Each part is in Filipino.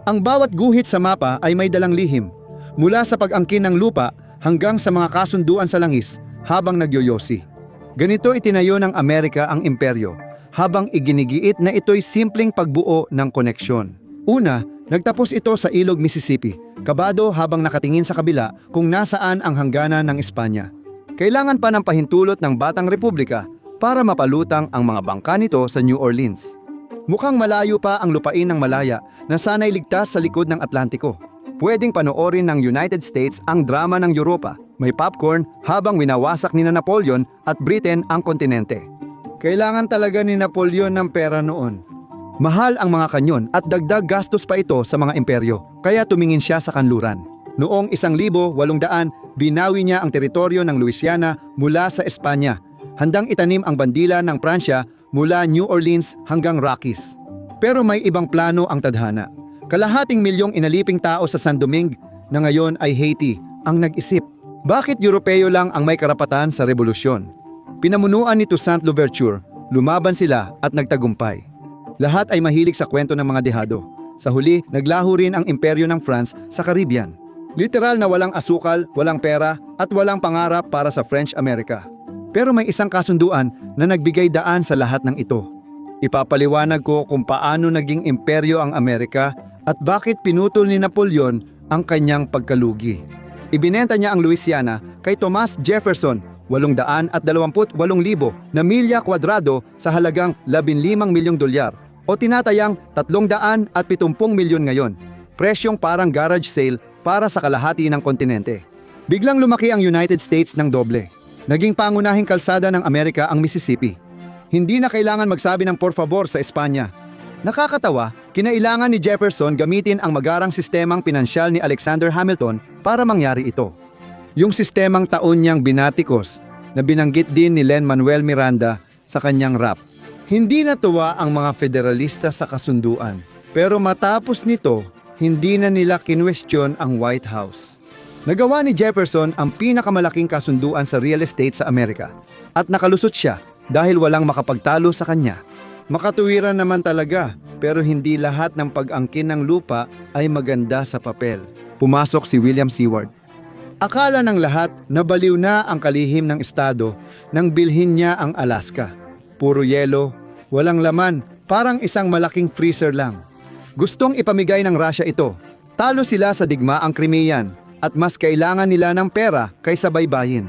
Ang bawat guhit sa mapa ay may dalang lihim, mula sa pag-angkin ng lupa hanggang sa mga kasunduan sa langis habang nagyoyosi. Ganito itinayo ng Amerika ang imperyo, habang iginigiit na ito'y simpleng pagbuo ng koneksyon. Una, nagtapos ito sa ilog Mississippi, kabado habang nakatingin sa kabila kung nasaan ang hangganan ng Espanya. Kailangan pa ng pahintulot ng Batang Republika para mapalutang ang mga bangka nito sa New Orleans. Mukhang malayo pa ang lupain ng Malaya na sana'y ligtas sa likod ng Atlantiko. Pwedeng panoorin ng United States ang drama ng Europa, may popcorn habang winawasak ni Napoleon at Britain ang kontinente. Kailangan talaga ni Napoleon ng pera noon. Mahal ang mga kanyon at dagdag gastos pa ito sa mga imperyo, kaya tumingin siya sa kanluran. Noong 1800, binawi niya ang teritoryo ng Louisiana mula sa Espanya. Handang itanim ang bandila ng Pransya mula New Orleans hanggang Rockies. Pero may ibang plano ang tadhana. Kalahating milyong inaliping tao sa San Domingue na ngayon ay Haiti ang nag-isip. Bakit Europeo lang ang may karapatan sa revolusyon? Pinamunuan ni Toussaint Louverture, lumaban sila at nagtagumpay. Lahat ay mahilig sa kwento ng mga dehado. Sa huli, naglaho rin ang imperyo ng France sa Caribbean. Literal na walang asukal, walang pera at walang pangarap para sa French America. Pero may isang kasunduan na nagbigay daan sa lahat ng ito. Ipapaliwanag ko kung paano naging imperyo ang Amerika at bakit pinutol ni Napoleon ang kanyang pagkalugi. Ibinenta niya ang Louisiana kay Thomas Jefferson 828,000 na milya kwadrado sa halagang $15 milyong o tinatayang 370 milyon ngayon. Presyong parang garage sale para sa kalahati ng kontinente. Biglang lumaki ang United States ng doble. Naging pangunahing kalsada ng Amerika ang Mississippi. Hindi na kailangan magsabi ng por favor sa Espanya. Nakakatawa, kinailangan ni Jefferson gamitin ang magarang sistemang pinansyal ni Alexander Hamilton para mangyari ito. Yung sistemang taon niyang binatikos na binanggit din ni Lin-Manuel Miranda sa kanyang rap. Hindi natuwa ang mga federalista sa kasunduan, pero matapos nito, hindi na nila kinwestiyon ang White House. Nagawa ni Jefferson ang pinakamalaking kasunduan sa real estate sa Amerika at nakalusot siya dahil walang makapagtalo sa kanya. Makatuwiran naman talaga, pero hindi lahat ng pag-angkin ng lupa ay maganda sa papel. Pumasok si William Seward. Akala ng lahat na baliw na ang kalihim ng estado nang bilhin niya ang Alaska. Puro yelo, walang laman, parang isang malaking freezer lang. Gustong ipamigay ng Russia ito. Talo sila sa digmaang Crimean at mas kailangan nila ng pera kaysa baybayin.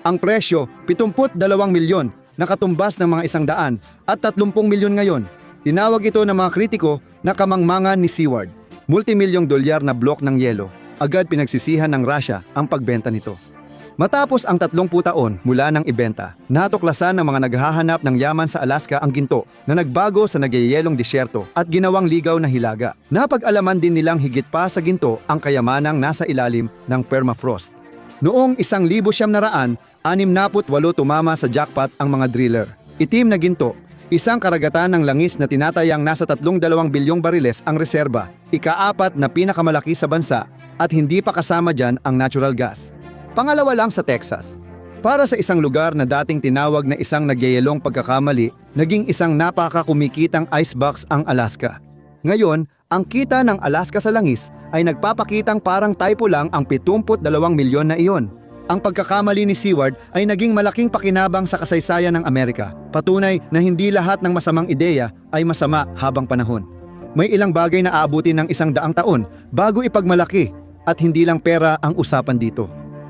Ang presyo, 72 milyon, nakatumbas ng mga 100 at 30 milyon ngayon. Tinawag ito ng mga kritiko na kamangmangan ni Seward. Multimilyong dolyar na blok ng yelo. Agad pinagsisihan ng Russia ang pagbenta nito. Matapos ang 30 taon mula ng ibenta, natuklasan ng mga naghahanap ng yaman sa Alaska ang ginto na nagbago sa nagyayelong disyerto at ginawang ligaw na hilaga. Napag-alaman din nilang higit pa sa ginto ang kayamanang nasa ilalim ng permafrost. Noong 1968, 68 tumama sa jackpot ang mga driller. Itim na ginto, isang karagatan ng langis na tinatayang nasa 32 bilyong bariles ang reserba, ika-4 na pinakamalaki sa bansa at hindi pa kasama dyan ang natural gas. Pangalawa lang sa Texas. Para sa isang lugar na dating tinawag na isang nagyayelong pagkakamali, naging isang napakakumikitang icebox ang Alaska. Ngayon, ang kita ng Alaska sa langis ay nagpapakitang parang typo lang ang 72 milyon na iyon. Ang pagkakamali ni Seward ay naging malaking pakinabang sa kasaysayan ng Amerika. Patunay na hindi lahat ng masamang ideya ay masama habang panahon. May ilang bagay na aabutin ng 100 taon bago ipagmalaki at hindi lang pera ang usapan dito.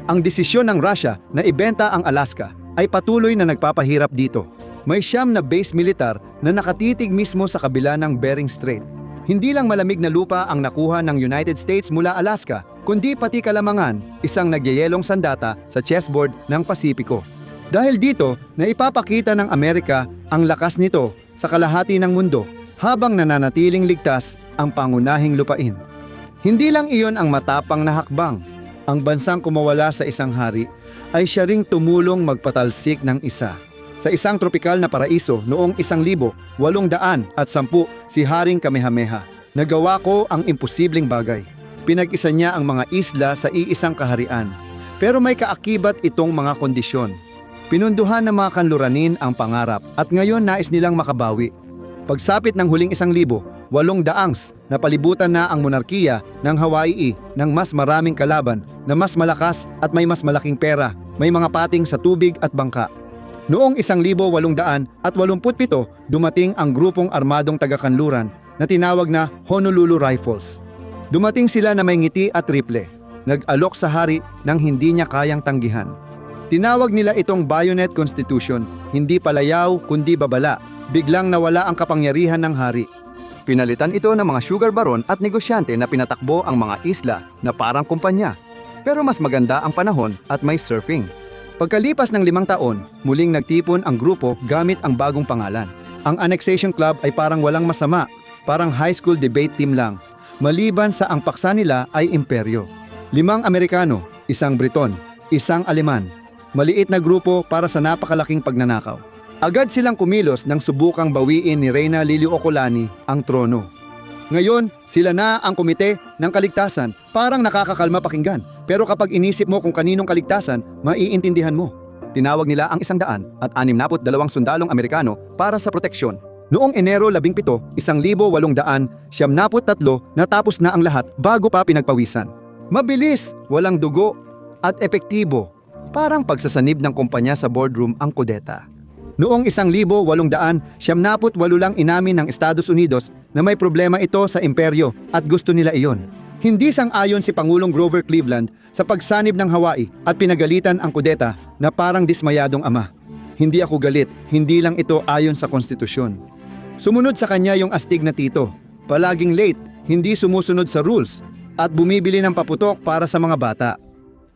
Ang desisyon ng Russia na ibenta ang Alaska ay patuloy na nagpapahirap dito. May 9 na base militar na nakatitig mismo sa kabila ng Bering Strait. Hindi lang malamig na lupa ang nakuha ng United States mula Alaska, kundi pati Kalamangan, isang nagyayelong sandata sa chessboard ng Pasipiko. Dahil dito, naipapakita ng Amerika ang lakas nito sa kalahati ng mundo habang nananatiling ligtas ang pangunahing lupain. Hindi lang iyon ang matapang na hakbang. Ang bansang kumawala sa isang hari ay siya ring tumulong magpatalsik ng isa. Sa isang tropikal na paraiso noong 1810 si Haring Kamehameha. Nagawa ko ang imposibleng bagay. Pinag-isa niya ang mga isla sa iisang kaharian. Pero may kaakibat itong mga kondisyon. Pinunduhan ng mga kanluranin ang pangarap at ngayon nais nilang makabawi. Pagsapit ng huling 1,000, daangs na palibutan na ang monarkiya ng Hawaii ng mas maraming kalaban na mas malakas at may mas malaking pera, may mga pating sa tubig at bangka. Noong 1887, dumating ang grupong armadong taga-kanluran na tinawag na Honolulu Rifles. Dumating sila na may ngiti at triple, nag-alok sa hari ng hindi niya kayang tanggihan. Tinawag nila itong Bayonet Constitution, hindi palayaw kundi babala, biglang nawala ang kapangyarihan ng hari. Pinalitan ito ng mga sugar baron at negosyante na pinatakbo ang mga isla na parang kumpanya. Pero mas maganda ang panahon at may surfing. Pagkalipas ng 5 taon, muling nagtipon ang grupo gamit ang bagong pangalan. Ang Annexation Club ay parang walang masama, parang high school debate team lang, maliban sa ang paksa nila ay imperyo. 5 Amerikano, 1 Briton, 1 Aleman. Maliit na grupo para sa napakalaking pagnanakaw. Agad silang kumilos nang subukang bawiin ni Reyna Liliuokalani ang trono. Ngayon, sila na ang komite ng kaligtasan, parang nakakakalma pakinggan. Pero kapag inisip mo kung kaninong kaligtasan, maiintindihan mo. Tinawag nila ang 162 sundalong Amerikano para sa proteksyon. Noong Enero 17, 1873 natapos na ang lahat bago pa pinagpawisan. Mabilis, walang dugo, at epektibo. Parang pagsasanib ng kumpanya sa boardroom ang kudeta. Noong 1878 lang inamin ng Estados Unidos na may problema ito sa imperyo at gusto nila iyon. Hindi sang-ayon si Pangulong Grover Cleveland sa pagsanib ng Hawaii at pinagalitan ang kudeta na parang dismayadong ama. Hindi ako galit, hindi lang ito ayon sa konstitusyon. Sumunod sa kanya yung astig na tito, palaging late, hindi sumusunod sa rules, at bumibili ng paputok para sa mga bata.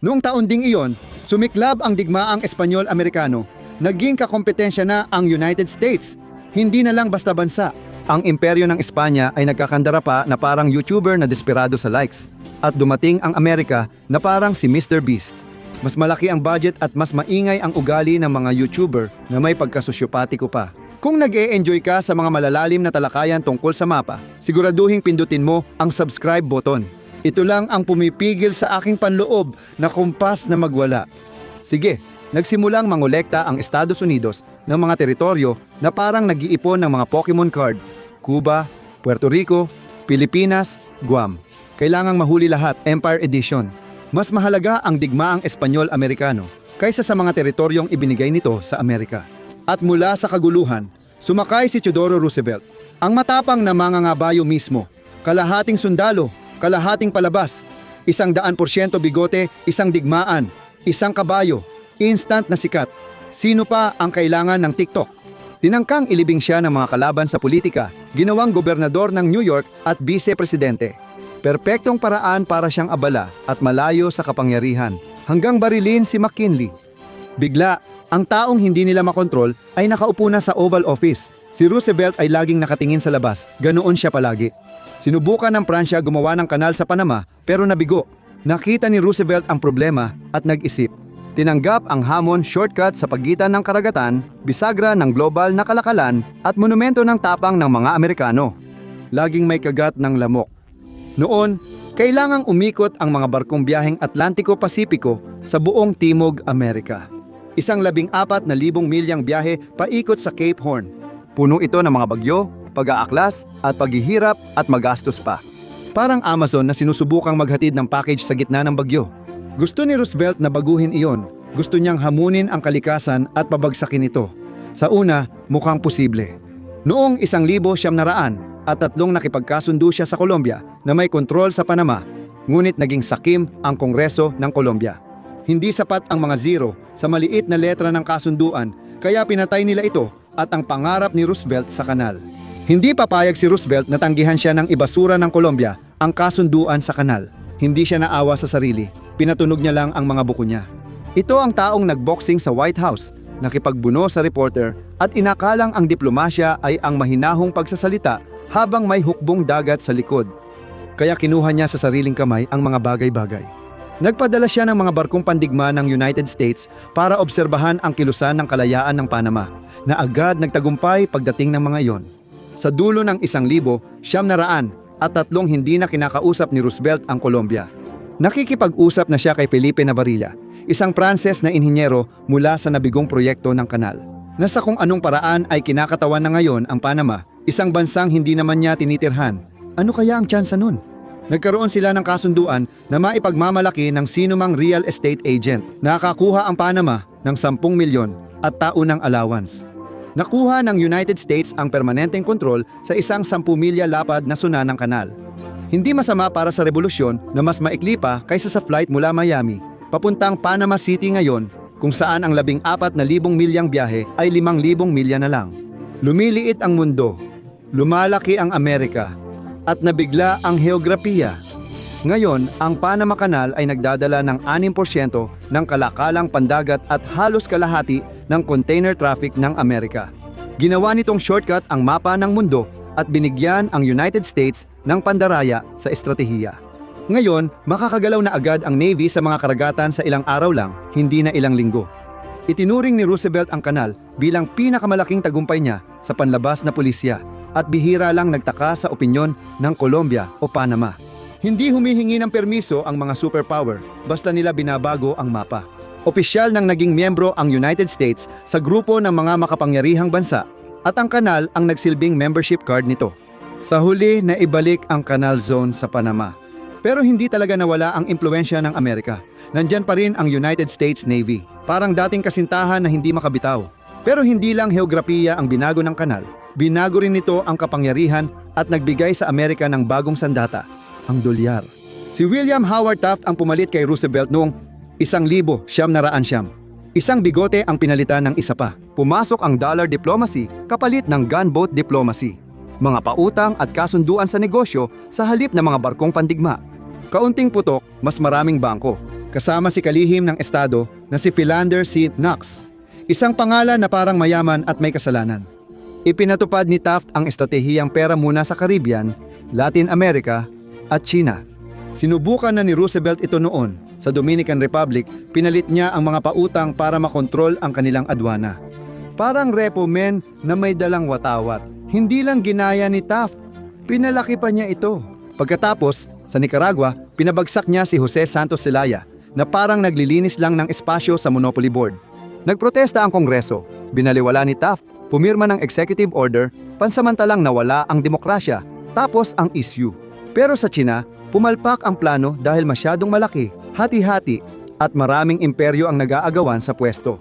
Noong taon ding iyon, sumiklab ang digmaang Espanyol-Amerikano. Naging kakompetensya na ang United States. Hindi na lang basta bansa. Ang imperyo ng Espanya ay nagkakandara pa na parang YouTuber na desperado sa likes. At dumating ang Amerika na parang si Mr. Beast. Mas malaki ang budget at mas maingay ang ugali ng mga YouTuber na may pagkasosyopatiko pa. Kung nag-e-enjoy ka sa mga malalalim na talakayan tungkol sa mapa, siguraduhin pindutin mo ang subscribe button. Ito lang ang pumipigil sa aking panloob na kumpas na magwala. Sige, nagsimulang mangolekta ang Estados Unidos ng mga teritoryo na parang nag-iipon ng mga Pokemon card. Cuba, Puerto Rico, Pilipinas, Guam. Kailangang mahuli lahat, Empire Edition. Mas mahalaga ang digmaang Espanyol-Amerikano kaysa sa mga teritoryong ibinigay nito sa Amerika. At mula sa kaguluhan, sumakay si Theodore Roosevelt, ang matapang na mangangabayo mismo. Kalahating sundalo, kalahating palabas, 100% bigote, isang digmaan, isang kabayo, instant na sikat. Sino pa ang kailangan ng TikTok? Tinangkang ilibing siya ng mga kalaban sa politika, ginawang gobernador ng New York at vice-presidente. Perpektong paraan para siyang abala at malayo sa kapangyarihan, hanggang barilin si McKinley. Bigla, ang taong hindi nila makontrol ay nakaupo na sa Oval Office. Si Roosevelt ay laging nakatingin sa labas, ganoon siya palagi. Sinubukan ng Pransya gumawa ng kanal sa Panama pero nabigo. Nakita ni Roosevelt ang problema at nag-isip. Tinanggap ang hamon shortcut sa pagitan ng karagatan, bisagra ng global na kalakalan at monumento ng tapang ng mga Amerikano. Laging may kagat ng lamok. Noon, kailangang umikot ang mga barkong biyaheng Atlantiko-Pasipiko sa buong Timog Amerika. 14,000 milyang biyahe paikot sa Cape Horn. Puno ito ng mga bagyo, pag-aaklas at paghihirap at magastos pa. Parang Amazon na sinusubukang maghatid ng package sa gitna ng bagyo. Gusto ni Roosevelt na baguhin iyon. Gusto niyang hamunin ang kalikasan at pabagsakin ito. Sa una, mukhang posible. Noong 1900 at 3 nakipagkasundo siya sa Colombia na may kontrol sa Panama, ngunit naging sakim ang Kongreso ng Colombia. Hindi sapat ang mga zero sa maliit na letra ng kasunduan, kaya pinatay nila ito at ang pangarap ni Roosevelt sa kanal. Hindi papayag si Roosevelt na tanggihan siya ng ibasura ng Colombia ang kasunduan sa kanal. Hindi siya naawa sa sarili, pinatunog niya lang ang mga buko niya. Ito ang taong nagboxing sa White House, nakipagbuno sa reporter at inakalang ang diplomasya ay ang mahinahong pagsasalita habang may hukbong dagat sa likod. Kaya kinuha niya sa sariling kamay ang mga bagay-bagay. Nagpadala siya ng mga barkong pandigma ng United States para obserbahan ang kilusan ng kalayaan ng Panama, na agad nagtagumpay pagdating ng mga iyon. Sa dulo ng 1,900 at 3 hindi na kinakausap ni Roosevelt ang Colombia. Nakikipag-usap na siya kay Felipe Navarilla, isang Pranses na inhinyero mula sa nabigong proyekto ng kanal. Na sa kung anong paraan ay kinakatawan na ngayon ang Panama Isang bansang hindi naman niya tinitirhan. Ano kaya ang tsansa nun? Nagkaroon sila ng kasunduan na maipagmamalaki ng sinumang real estate agent. Nakakuha ang Panama ng 10 milyon at taunang allowance. Nakuha ng United States ang permanenteng kontrol sa isang 10 milya lapad na suna ng kanal. Hindi masama para sa revolusyon na mas maikli pa kaysa sa flight mula Miami papuntang Panama City ngayon, kung saan ang 14,000 milyang biyahe ay 5,000 milya na lang. Lumiliit ang mundo, lumalaki ang Amerika, at nabigla ang heograpiya. Ngayon, ang Panama Canal ay nagdadala ng 6% ng kalakalang pandagat at halos kalahati ng container traffic ng Amerika. Ginawa nitong shortcut ang mapa ng mundo at binigyan ang United States ng pandaraya sa estratehiya. Ngayon, makakagalaw na agad ang Navy sa mga karagatan sa ilang araw lang, hindi na ilang linggo. Itinuring ni Roosevelt ang kanal bilang pinakamalaking tagumpay niya sa panlabas na pulisya at bihira lang nagtaka sa opinyon ng Colombia o Panama. Hindi humihingi ng permiso ang mga superpower basta nila binabago ang mapa. Opisyal nang naging miyembro ang United States sa grupo ng mga makapangyarihang bansa at ang kanal ang nagsilbing membership card nito. Sa huli na ibalik ang Canal Zone sa Panama. Pero hindi talaga nawala ang impluwensya ng Amerika. Nandyan pa rin ang United States Navy. Parang dating kasintahan na hindi makabitaw. Pero hindi lang heograpiya ang binago ng kanal. Binago rin nito ang kapangyarihan at nagbigay sa Amerika ng bagong sandata, ang dolyar. Si William Howard Taft ang pumalit kay Roosevelt noong 1900. Isang bigote ang pinalitan ng isa pa. Pumasok ang dollar diplomacy kapalit ng gunboat diplomacy. Mga pautang at kasunduan sa negosyo sa halip ng mga barkong pandigma. Kaunting putok, mas maraming bangko. Kasama si kalihim ng estado na si Philander C. Knox. Isang pangalan na parang mayaman at may kasalanan. Ipinatupad ni Taft ang estratehiyang pera muna sa Caribbean, Latin America at China. Sinubukan na ni Roosevelt ito noon. Sa Dominican Republic, pinalit niya ang mga pautang para makontrol ang kanilang adwana. Parang repo men na may dalang watawat. Hindi lang ginaya ni Taft, pinalaki pa niya ito. Pagkatapos, sa Nicaragua, pinabagsak niya si Jose Santos Zelaya na parang naglilinis lang ng espasyo sa Monopoly Board. Nagprotesta ang Kongreso, binaliwala ni Taft, pumirma ng executive order, pansamantalang nawala ang demokrasya, tapos ang issue. Pero sa China, pumalpak ang plano dahil masyadong malaki, hati-hati, at maraming imperyo ang nag-aagawan sa pwesto.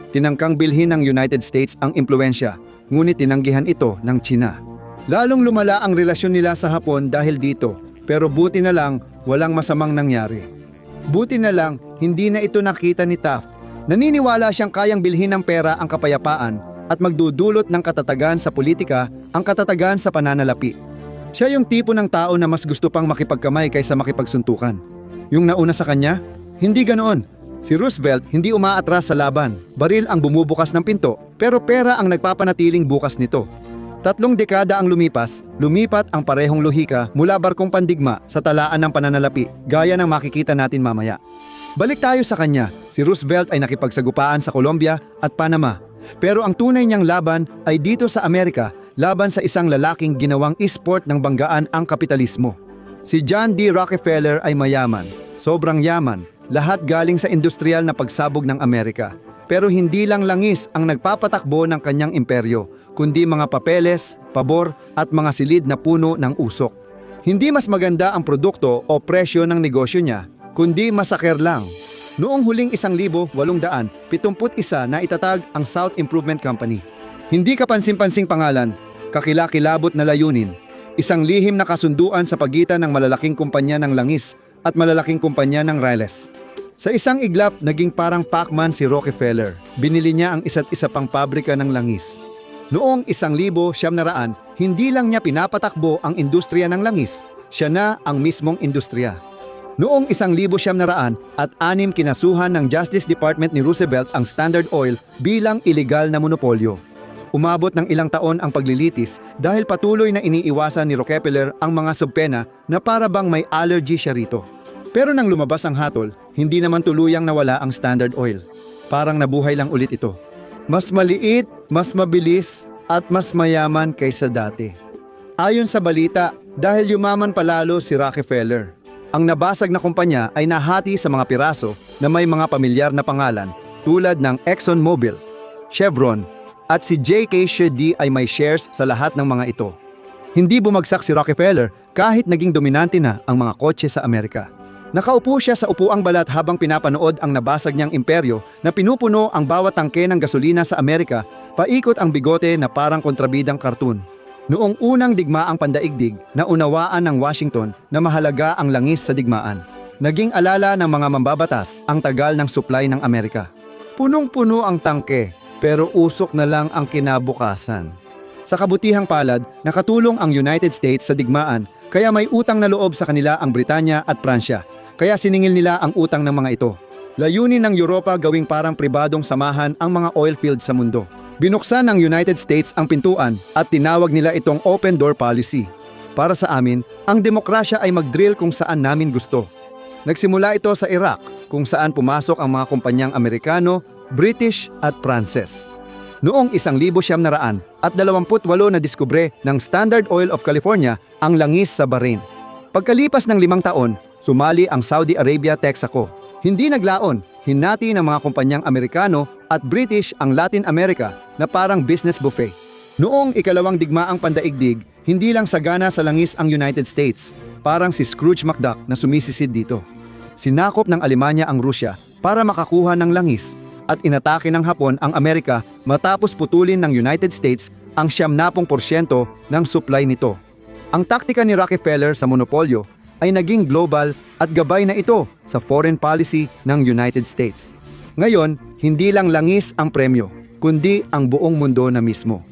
Tinangkang bilhin ng United States ang impluwensya, ngunit tinanggihan ito ng China. Lalong lumala ang relasyon nila sa Hapon dahil dito, pero buti na lang walang masamang nangyari. Buti na lang hindi na ito nakita ni Taft. Naniniwala siyang kayang bilhin ng pera ang kapayapaan at magdudulot ng katatagan sa politika ang katatagan sa pananalapi. Siya yung tipo ng tao na mas gusto pang makipagkamay kaysa makipagsuntukan. Yung nauna sa kanya, hindi ganoon. Si Roosevelt hindi umaatras sa laban. Baril ang bumubukas ng pinto, pero pera ang nagpapanatiling bukas nito. 3 dekada ang lumipat ang parehong lohika mula barkong pandigma sa talaan ng pananalapi, gaya ng makikita natin mamaya. Balik tayo sa kanya. Si Roosevelt ay nakipagsagupaan sa Colombia at Panama. Pero ang tunay niyang laban ay dito sa Amerika, laban sa isang lalaking ginawang esport ng banggaan ang kapitalismo. Si John D. Rockefeller ay mayaman, sobrang yaman, lahat galing sa industrial na pagsabog ng Amerika. Pero hindi lang langis ang nagpapatakbo ng kanyang imperyo, kundi mga papeles, pabor at mga silid na puno ng usok. Hindi mas maganda ang produkto o presyo ng negosyo niya, kundi masaker lang. Noong huling 1871 na itatag ang South Improvement Company. Hindi kapansin-pansing pangalan, kakilakilabot na layunin, isang lihim na kasunduan sa pagitan ng malalaking kumpanya ng langis at malalaking kumpanya ng riles. Sa isang iglap, naging parang Pac-Man si Rockefeller. Binili niya ang isa't isa pang pabrika ng langis. Noong 1900, hindi lang niya pinapatakbo ang industriya ng langis, siya na ang mismong industriya. Noong 1900 at 6 kinasuhan ng Justice Department ni Roosevelt ang Standard Oil bilang iligal na monopolyo. Umabot ng ilang taon ang paglilitis dahil patuloy na iniiwasan ni Rockefeller ang mga subpena na para bang may allergy siya rito. Pero nang lumabas ang hatol, hindi naman tuluyang nawala ang Standard Oil. Parang nabuhay lang ulit ito. Mas maliit, mas mabilis, at mas mayaman kaysa dati. Ayon sa balita, dahil yumaman palalo si Rockefeller, ang nabasag na kumpanya ay nahati sa mga piraso na may mga pamilyar na pangalan tulad ng ExxonMobil, Chevron, At si J.K. Sheddy ay may shares sa lahat ng mga ito. Hindi bumagsak si Rockefeller kahit naging dominante na ang mga kotse sa Amerika. Nakaupo siya sa upuang balat habang pinapanood ang nabasag niyang imperyo na pinupuno ang bawat tangke ng gasolina sa Amerika, paikot ang bigote na parang kontrabidang karton. Noong unang digmaang pandaigdig, naunawaan ng Washington na mahalaga ang langis sa digmaan. Naging alala ng mga mambabatas ang tagal ng supply ng Amerika. Punong-puno ang tangke, pero usok na lang ang kinabukasan. Sa kabutihang palad, nakatulong ang United States sa digmaan, kaya may utang na loob sa kanila ang Britanya at Pransya. Kaya siningil nila ang utang ng mga ito. Layunin ng Europa gawing parang pribadong samahan ang mga oil fields sa mundo. Binuksan ng United States ang pintuan at tinawag nila itong open door policy. Para sa amin, ang demokrasya ay mag-drill kung saan namin gusto. Nagsimula ito sa Iraq, kung saan pumasok ang mga kumpanyang Amerikano, British at Pranses. Noong 1928 na diskubre ng Standard Oil of California ang langis sa Bahrain. Pagkalipas ng 5 taon, sumali ang Saudi Arabia Texaco. Hindi naglaon, hinati ng mga kumpanyang Amerikano at British ang Latin America na parang business buffet. Noong ikalawang digmaang pandaigdig, hindi lang sagana sa langis ang United States, parang si Scrooge McDuck na sumisisid dito. Sinakop ng Alemanya ang Rusya para makakuha ng langis at inatake ng Hapon ang Amerika matapos putulin ng United States ang 70% ng supply nito. Ang taktika ni Rockefeller sa monopolyo ay naging global at gabay na ito sa foreign policy ng United States. Ngayon, hindi lang langis ang premyo, kundi ang buong mundo na mismo.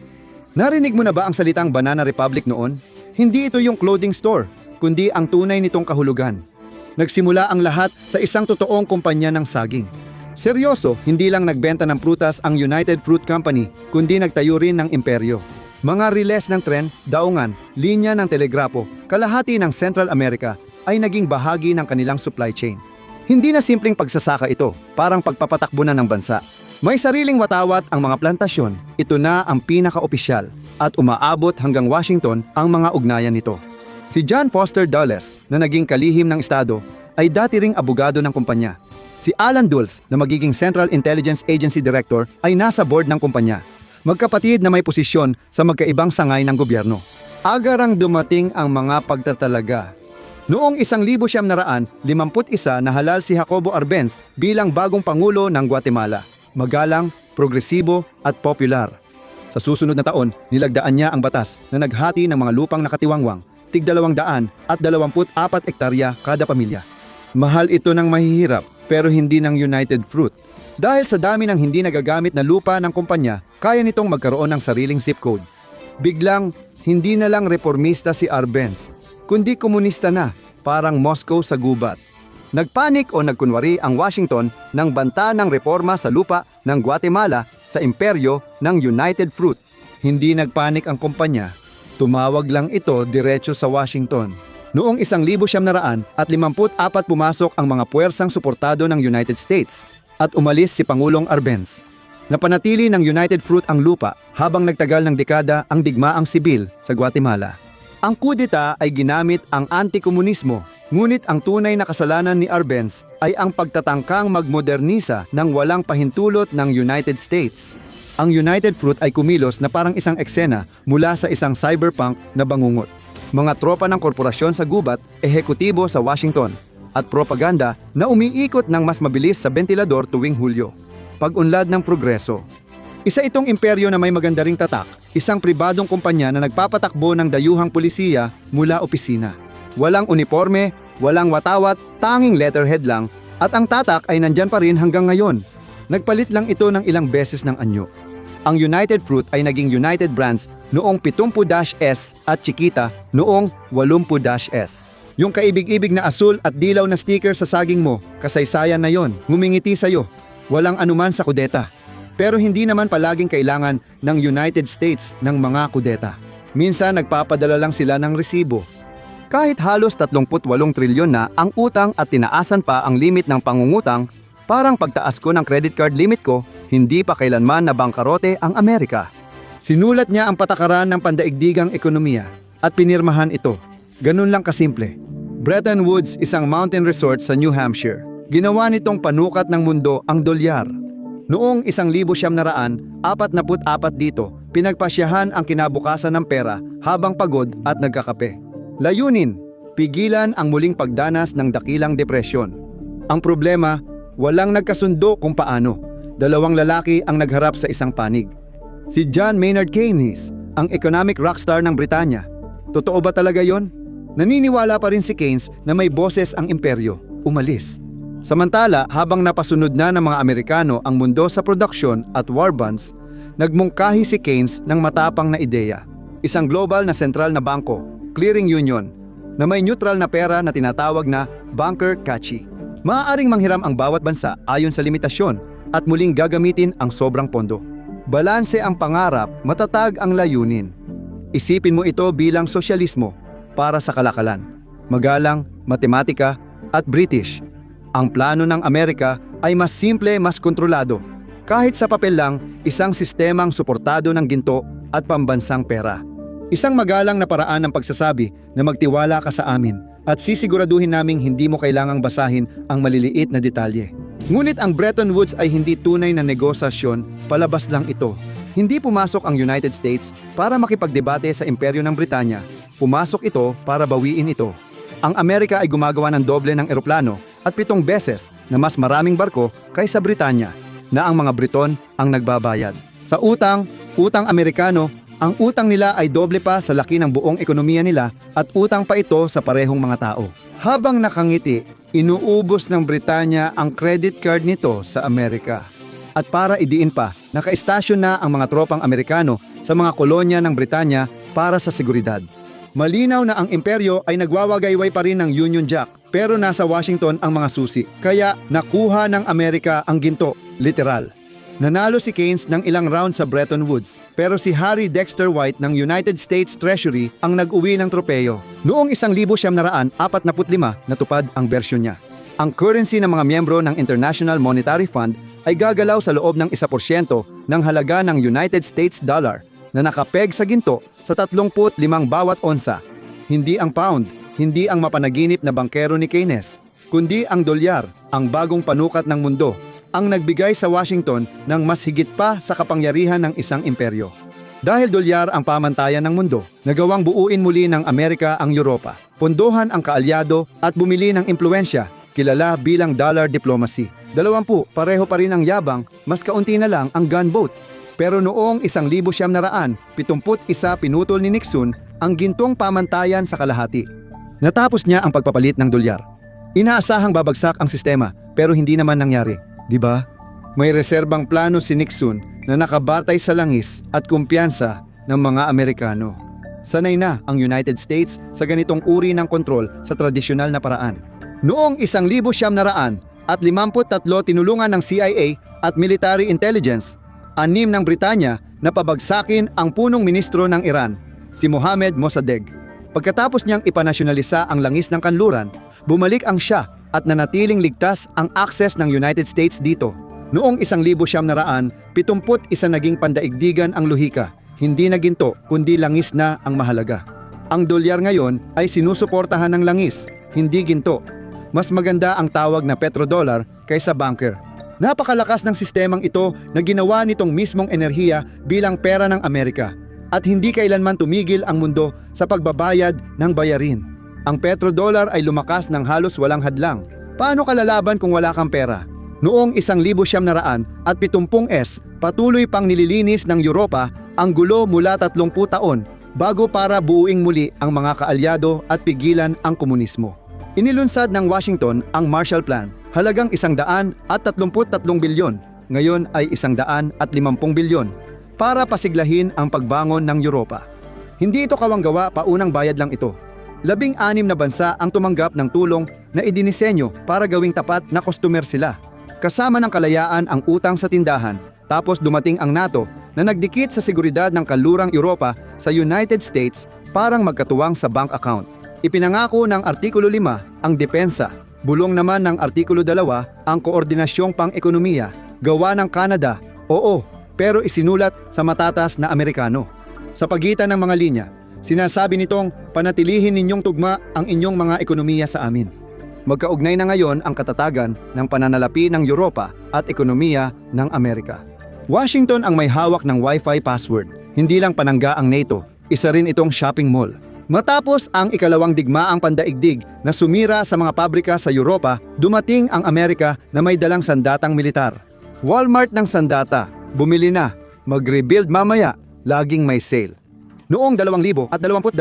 Narinig mo na ba ang salitang Banana Republic noon? Hindi ito yung clothing store, kundi ang tunay nitong kahulugan. Nagsimula ang lahat sa isang totoong kumpanya ng saging. Seryoso, hindi lang nagbenta ng prutas ang United Fruit Company, kundi nagtayo rin ng imperyo. Mga riles ng tren, daungan, linya ng telegrapo, kalahati ng Central America ay naging bahagi ng kanilang supply chain. Hindi na simpleng pagsasaka ito, parang pagpapatakbo na ng bansa. May sariling watawat ang mga plantasyon, ito na ang pinaka-opisyal, at umaabot hanggang Washington ang mga ugnayan nito. Si John Foster Dulles, na naging kalihim ng Estado, ay dati ring abogado ng kumpanya. Si Alan Dulles, na magiging Central Intelligence Agency Director, ay nasa board ng kumpanya. Magkapatid na may posisyon sa magkaibang sangay ng gobyerno. Agarang dumating ang mga pagtatalaga. Noong 1951, nahalal si Jacobo Arbenz bilang bagong Pangulo ng Guatemala. Magalang, progresibo at popular. Sa susunod na taon, nilagdaan niya ang batas na naghati ng mga lupang nakatiwangwang, tig 224 ektarya kada pamilya. Mahal ito ng mahihirap pero hindi ng United Fruit. Dahil sa dami ng hindi nagagamit na lupa ng kumpanya, kaya nitong magkaroon ng sariling zip code. Biglang, hindi na lang reformista si Arbenz, kundi komunista na, parang Moscow sa gubat. Nagpanik o nagkunwari ang Washington ng banta ng reforma sa lupa ng Guatemala sa imperyo ng United Fruit. Hindi nagpanik ang kumpanya, tumawag lang ito diretso sa Washington. Noong 1954 pumasok ang mga puwersang suportado ng United States at umalis si Pangulong Arbenz. Napanatili ng United Fruit ang lupa habang nagtagal ng dekada ang digmaang sibil sa Guatemala. Ang kudeta ay ginamit ang antikomunismo, ngunit ang tunay na kasalanan ni Arbenz ay ang pagtatangkang magmodernisa ng walang pahintulot ng United States. Ang United Fruit ay kumilos na parang isang eksena mula sa isang cyberpunk na bangungot. Mga tropa ng korporasyon sa gubat, ehekutibo sa Washington, at propaganda na umiikot ng mas mabilis sa bentilador tuwing Hulyo. Pag-unlad ng progreso. Isa itong imperyo na may maganda ring tatak, isang pribadong kumpanya na nagpapatakbo ng dayuhang pulisiya mula opisina. Walang uniforme, walang watawat, tanging letterhead lang, at ang tatak ay nandyan pa rin hanggang ngayon. Nagpalit lang ito ng ilang beses ng anyo. Ang United Fruit ay naging United Brands noong 70-S at Chiquita noong 80-S. Yung kaibig-ibig na asul at dilaw na sticker sa saging mo, kasaysayan na yon, ngumingiti sa'yo. Walang anuman sa kudeta. Pero hindi naman palaging kailangan ng United States ng mga kudeta. Minsan nagpapadala lang sila ng resibo. Kahit halos 38 trilyon na ang utang at tinaasan pa ang limit ng pangungutang, parang pagtaas ko ng credit card limit ko, hindi pa kailanman na bangkarote ang Amerika. Sinulat niya ang patakaran ng pandaigdigang ekonomiya at pinirmahan ito. Ganun lang kasimple. Bretton Woods, isang mountain resort sa New Hampshire. Ginawa nitong panukat ng mundo ang dolyar. Noong 1944 dito, pinagpasyahan ang kinabukasan ng pera habang pagod at nagkakape. Layunin, pigilan ang muling pagdanas ng dakilang depresyon. Ang problema, walang nagkasundo kung paano. Dalawang lalaki ang nagharap sa isang panig. Si John Maynard Keynes, ang economic rockstar ng Britanya. Totoo ba talaga yon? Naniniwala pa rin si Keynes na may boses ang imperyo. Umalis. Samantala, habang napasunod na ng mga Amerikano ang mundo sa produksyon at war bonds, nagmungkahi si Keynes ng matapang na ideya. Isang global na sentral na bangko, clearing union, na may neutral na pera na tinatawag na bunker catchy. Maaaring manghiram ang bawat bansa ayon sa limitasyon at muling gagamitin ang sobrang pondo. Balanse ang pangarap, matatag ang layunin. Isipin mo ito bilang sosyalismo para sa kalakalan. Magalang, matematika at British. Ang plano ng Amerika ay mas simple, mas kontrolado. Kahit sa papel lang, isang sistemang suportado ng ginto at pambansang pera. Isang magalang na paraan ng pagsasabi na magtiwala ka sa amin at sisiguraduhin naming hindi mo kailangang basahin ang maliliit na detalye. Ngunit ang Bretton Woods ay hindi tunay na negosasyon, palabas lang ito. Hindi pumasok ang United States para makipagdebate sa imperyo ng Britanya. Pumasok ito para bawiin ito. Ang Amerika ay gumagawa ng doble ng eroplano at 7 beses na mas maraming barko kaysa Britanya, na ang mga Briton ang nagbabayad. Sa utang Amerikano, ang utang nila ay doble pa sa laki ng buong ekonomiya nila at utang pa ito sa parehong mga tao. Habang nakangiti, inuubos ng Britanya ang credit card nito sa Amerika. At para idiin pa, naka-estasyon na ang mga tropang Amerikano sa mga kolonya ng Britanya para sa seguridad. Malinaw na ang imperyo ay nagwawagayway pa rin ng Union Jack, pero nasa Washington ang mga susi. Kaya nakuha ng Amerika ang ginto, literal. Nanalo si Keynes ng ilang round sa Bretton Woods, pero si Harry Dexter White ng United States Treasury ang nag-uwi ng tropeyo. Noong 1945, natupad ang bersyon niya. Ang currency ng mga miyembro ng International Monetary Fund ay gagalaw sa loob ng 1% ng halaga ng United States dollar na nakapeg sa ginto sa 35 bawat onsa. Hindi ang pound, hindi ang mapanaginip na bangkero ni Keynes, kundi ang dolyar, ang bagong panukat ng mundo, ang nagbigay sa Washington ng mas higit pa sa kapangyarihan ng isang imperyo. Dahil dolyar ang pamantayan ng mundo, nagawang buuin muli ng Amerika ang Europa, pondohan ang kaalyado at bumili ng impluensya, kilala bilang dollar diplomacy. 20, pareho pa rin ang yabang, mas kaunti na lang ang gunboat. Pero noong 1971, pinutol ni Nixon ang gintong pamantayan sa kalahati. Natapos niya ang pagpapalit ng dolyar. Inaasahang babagsak ang sistema, pero hindi naman nangyari, di ba? May reserbang plano si Nixon na nakabatay sa langis at kumpiyansa ng mga Amerikano. Sanay na ang United States sa ganitong uri ng kontrol sa tradisyonal na paraan. Noong 1953, tinulungan ng CIA at military intelligence, 6 ng Britanya na pabagsakin ang punong ministro ng Iran, si Mohammad Mossadegh. Pagkatapos niyang ipanasyonalisa ang langis ng kanluran, bumalik ang Shah at nanatiling ligtas ang access ng United States dito. Noong 1971, naging pandaigdigan ang lohika, hindi na ginto kundi langis na ang mahalaga. Ang dolyar ngayon ay sinusuportahan ng langis, hindi ginto. Mas maganda ang tawag na petrodollar kaysa bunker. Napakalakas ng sistemang ito na ginawa nitong mismong enerhiya bilang pera ng Amerika at hindi kailanman tumigil ang mundo sa pagbabayad ng bayarin. Ang petrodollar ay lumakas ng halos walang hadlang. Paano ka lalaban kung wala kang pera? Noong 1970s, patuloy pang nililinis ng Europa ang gulo mula 30 taon bago para buuing muli ang mga kaalyado at pigilan ang komunismo. Inilunsad ng Washington ang Marshall Plan, halagang 133 bilyon, ngayon ay 150 bilyon, para pasiglahin ang pagbangon ng Europa. Hindi ito kawanggawa, paunang bayad lang ito. 16 na bansa ang tumanggap ng tulong na idinisenyo para gawing tapat na customer sila. Kasama ng kalayaan ang utang sa tindahan, tapos dumating ang NATO na nagdikit sa seguridad ng kanlurang Europa sa United States parang magkatuwang sa bank account. Ipinangako ng Artikulo 5 ang depensa. Bulong naman ng Artikulo 2 ang koordinasyong pang-ekonomiya. Gawa ng Canada, oo, pero isinulat sa matatas na Amerikano. Sa pagitan ng mga linya, sinasabi nitong panatilihin ninyong tugma ang inyong mga ekonomiya sa amin. Magkaugnay na ngayon ang katatagan ng pananalapi ng Europa at ekonomiya ng Amerika. Washington ang may hawak ng Wi-Fi password. Hindi lang panangga ang NATO, isa rin itong shopping mall. Matapos ang ikalawang digmaang pandaigdig na sumira sa mga pabrika sa Europa, dumating ang Amerika na may dalang sandatang militar. Walmart ng sandata, bumili na, mag-rebuild mamaya, laging may sale. Noong 2022-2023,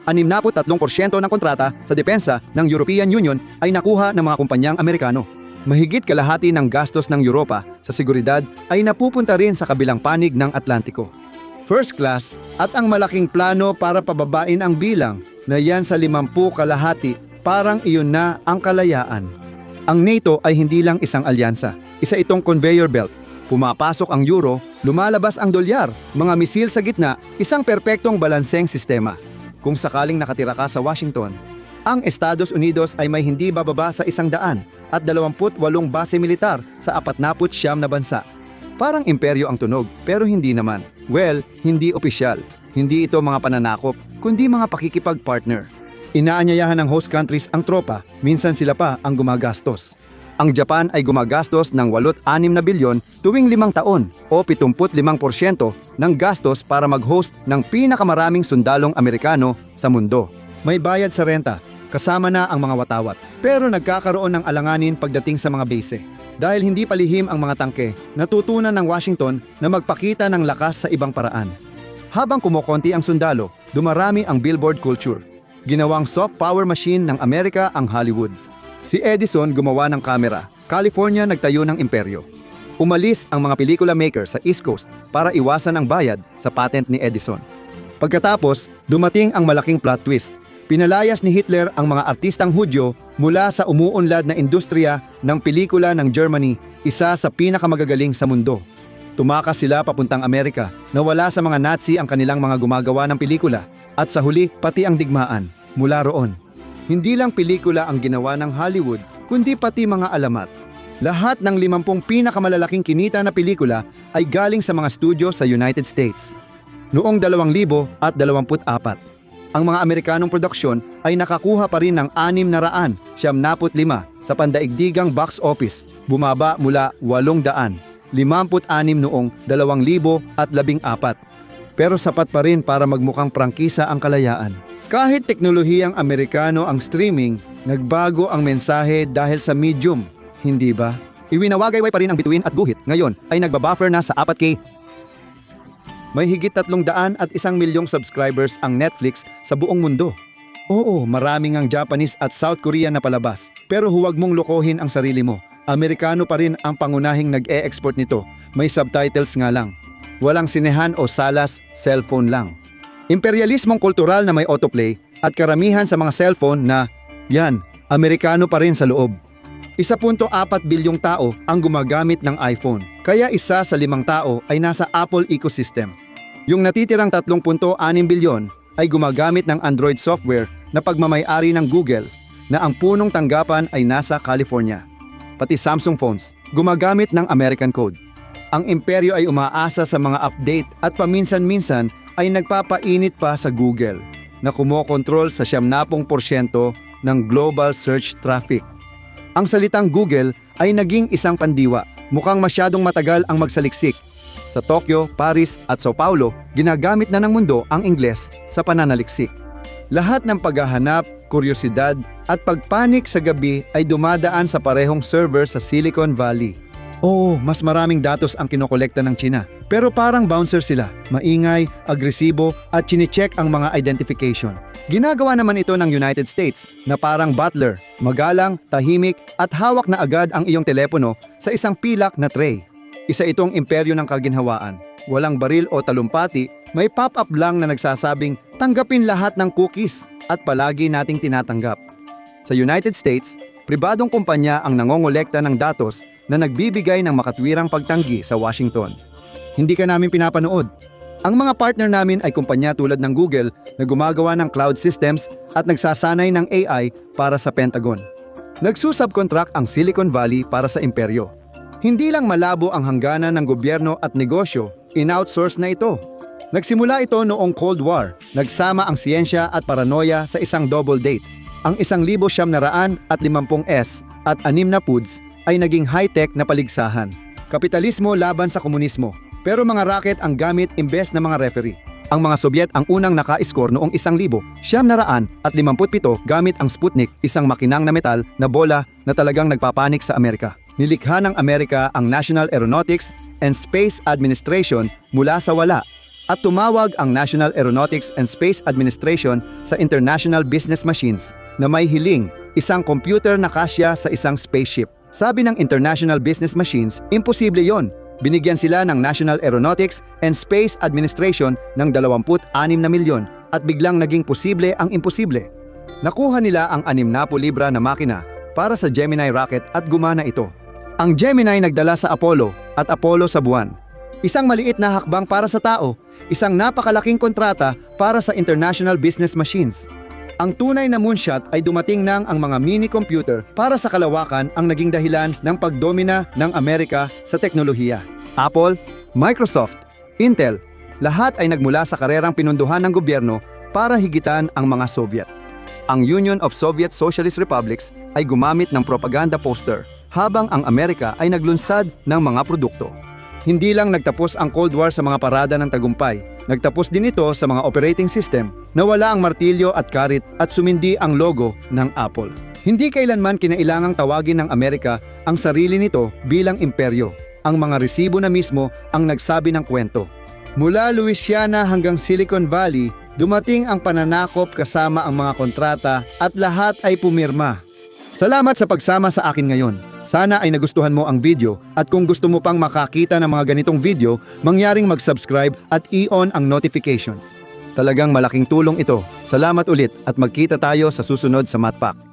63% ng kontrata sa depensa ng European Union ay nakuha ng mga kumpanyang Amerikano. Mahigit kalahati ng gastos ng Europa sa seguridad ay napupunta rin sa kabilang panig ng Atlantiko. First class at ang malaking plano para pababain ang bilang na yan sa 50 kalahati, parang iyon na ang kalayaan. Ang NATO ay hindi lang isang alyansa, isa itong conveyor belt. Pumapasok ang euro, lumalabas ang dolyar, mga misil sa gitna, isang perpektong balanseng sistema. Kung sakaling nakatira ka sa Washington, ang Estados Unidos ay may hindi bababa sa 128 base militar sa 49 na bansa. Parang imperyo ang tunog, pero hindi naman. Well, hindi opisyal. Hindi ito mga pananakop, kundi mga pakikipag-partner. Inaanyayahan ng host countries ang tropa, minsan sila pa ang gumagastos. Ang Japan ay gumagastos ng 86 na bilyon tuwing 5 taon o 75% ng gastos para mag-host ng pinakamaraming sundalong Amerikano sa mundo. May bayad sa renta, kasama na ang mga watawat. Pero nagkakaroon ng alanganin pagdating sa mga base. Dahil hindi palihim ang mga tangke, natutunan ng Washington na magpakita ng lakas sa ibang paraan. Habang kumukonti ang sundalo, dumarami ang billboard culture. Ginawang soft power machine ng Amerika ang Hollywood. Si Edison gumawa ng kamera. California nagtayo ng imperyo. Umalis ang mga pelikula maker sa East Coast para iwasan ang bayad sa patent ni Edison. Pagkatapos, dumating ang malaking plot twist. Pinalayas ni Hitler ang mga artistang Hudyo mula sa umuunlad na industriya ng pelikula ng Germany, isa sa pinakamagagaling sa mundo. Tumakas sila papuntang Amerika, nawala sa mga Nazi ang kanilang mga gumagawa ng pelikula, at sa huli pati ang digmaan mula roon. Hindi lang pelikula ang ginawa ng Hollywood, kundi pati mga alamat. Lahat ng 50 pinakamalalaking kinita na pelikula ay galing sa mga studio sa United States. Noong 2024, ang mga Amerikanong produksyon ay nakakuha pa rin ng 675 sa pandaigdigang box office, bumaba mula 856 noong 2014. Pero sapat pa rin para magmukhang prangkisa ang kalayaan. Kahit teknolohiyang Amerikano ang streaming, nagbago ang mensahe dahil sa medium, hindi ba? Iwinawagayway pa rin ang bituin at guhit, ngayon ay nagbabuffer na sa 4K. May higit 301 milyong subscribers ang Netflix sa buong mundo. Oo, maraming ang Japanese at South Korean na palabas, pero huwag mong lokohin ang sarili mo. Amerikano pa rin ang pangunahing nag-e-export nito, may subtitles nga lang. Walang sinehan o salas, cellphone lang. Imperialismong kultural na may autoplay at karamihan sa mga cellphone na, yan, Amerikano pa rin sa loob. 1.4 bilyong tao ang gumagamit ng iPhone, kaya isa sa 5 tao ay nasa Apple ecosystem. Yung natitirang 3.6 bilyon ay gumagamit ng Android software na pagmamay-ari ng Google na ang punong tanggapan ay nasa California. Pati Samsung phones, gumagamit ng American code. Ang imperyo ay umaasa sa mga update at paminsan-minsan ay nagpapainit pa sa Google na kumokontrol sa 70% ng global search traffic. Ang salitang Google ay naging isang pandiwa, mukhang masyadong matagal ang magsaliksik. Sa Tokyo, Paris at Sao Paulo, ginagamit na ng mundo ang Ingles sa pananaliksik. Lahat ng paghahanap, kuryosidad at pagpanik sa gabi ay dumadaan sa parehong server sa Silicon Valley. Oo, mas maraming datos ang kinokolekta ng China. Pero parang bouncer sila, maingay, agresibo at chinecheck ang mga identification. Ginagawa naman ito ng United States na parang butler, magalang, tahimik at hawak na agad ang iyong telepono sa isang pilak na tray. Isa itong imperyo ng kaginhawaan. Walang baril o talumpati, may pop-up lang na nagsasabing tanggapin lahat ng cookies at palagi nating tinatanggap. Sa United States, pribadong kumpanya ang nangongolekta ng datos na nagbibigay ng makatwirang pagtanggi sa Washington. Hindi ka namin pinapanood. Ang mga partner namin ay kumpanya tulad ng Google na gumagawa ng cloud systems at nagsasanay ng AI para sa Pentagon. Nagsusubcontract ang Silicon Valley para sa imperyo. Hindi lang malabo ang hangganan ng gobyerno at negosyo, in-outsource na ito. Nagsimula ito noong Cold War, nagsama ang siyensya at paranoia sa isang double date. Ang 1,950S at 6 na PUDs ay naging high-tech na paligsahan. Kapitalismo laban sa komunismo. Pero mga rocket ang gamit imbes na mga referee. Ang mga Sobyet ang unang naka-score noong 1,957 gamit ang Sputnik, isang makinang na metal na bola na talagang nagpapanik sa Amerika. Nilikha ng Amerika ang National Aeronautics and Space Administration mula sa wala at tumawag ang National Aeronautics and Space Administration sa International Business Machines na may hiling, isang computer na kasya sa isang spaceship. Sabi ng International Business Machines, imposible yon. Binigyan sila ng National Aeronautics and Space Administration ng 26 na milyon at biglang naging posible ang imposible. Nakuha nila ang 60 libra na makina para sa Gemini rocket at gumana ito. Ang Gemini nagdala sa Apollo at Apollo sa buwan. Isang maliit na hakbang para sa tao, isang napakalaking kontrata para sa International Business Machines. Ang tunay na moonshot ay dumating nang ang mga mini-computer para sa kalawakan ang naging dahilan ng pagdomina ng Amerika sa teknolohiya. Apple, Microsoft, Intel, lahat ay nagmula sa karerang pinunduhan ng gobyerno para higitan ang mga Soviet. Ang Union of Soviet Socialist Republics ay gumamit ng propaganda poster habang ang Amerika ay naglunsad ng mga produkto. Hindi lang nagtapos ang Cold War sa mga parada ng tagumpay, nagtapos din ito sa mga operating system na wala ang martilyo at karit at sumindi ang logo ng Apple. Hindi kailanman kinailangang tawagin ng Amerika ang sarili nito bilang imperyo. Ang mga resibo na mismo ang nagsabi ng kwento. Mula Louisiana hanggang Silicon Valley, dumating ang pananakop kasama ang mga kontrata at lahat ay pumirma. Salamat sa pagsama sa akin ngayon. Sana ay nagustuhan mo ang video at kung gusto mo pang makakita ng mga ganitong video, mangyaring mag-subscribe at i-on ang notifications. Talagang malaking tulong ito. Salamat ulit at magkita tayo sa susunod sa MathPack.